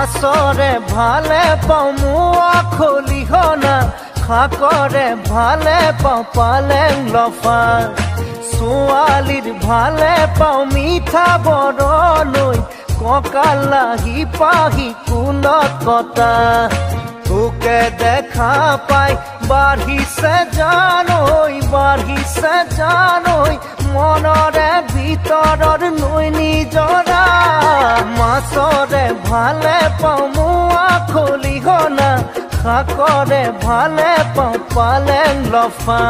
মাছৰে ভালে পাওঁ মোৱা খলিহনা শাকৰে ভালে পাওঁ পালেং লফা ছোৱালীৰ ভালে পাওঁ মিঠা বৰণৈ কঁকাল লাহি পাহি কুলত কটা তোকে দেখা পাই বাঢ়িছে জানৈ মনৰে ভিতৰৰ নৈ নিজৰা মাছৰে ভালে পাওঁ মোৱা খলিহনা শাকৰে ভালে পাওঁ পালেং লফা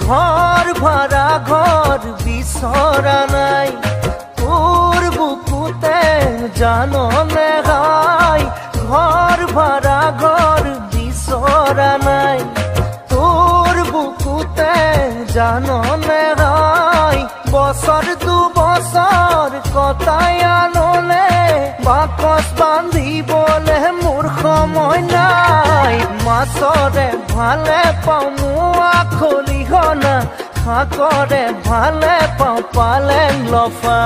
ঘৰ ভাড়া ঘৰ বিচৰা নাই তোৰ বুকুতে জাননে হাই ঘৰ ভাড়া ঘৰ বিচৰা নাই তোৰ বুকুতে জাননে হাই বছৰ দুবছৰ কটাই আনলে বাকচ বান্ধিবলে মোৰ সময় নাই মাছৰে ভালে পাওঁ মোৱা খলিহনা শাকৰে ভালে পাওঁ পালেং লফা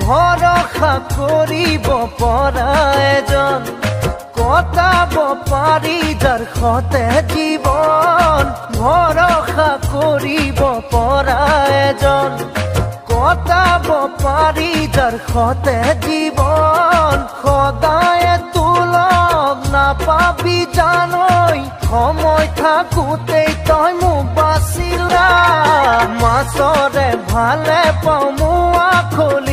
ভৰসা কৰিব পৰা এজন কটাব পাৰি যাৰ সতে জীৱন ভৰসা কৰিব পৰা এজন কটাব পাৰি যাৰ সতে জীৱন সদায় তোলক নাপাবি জানৈ সময় থাকোঁতেই তই মোক বাচিলা মাছৰে ভালে পাওঁ মোৱা খলি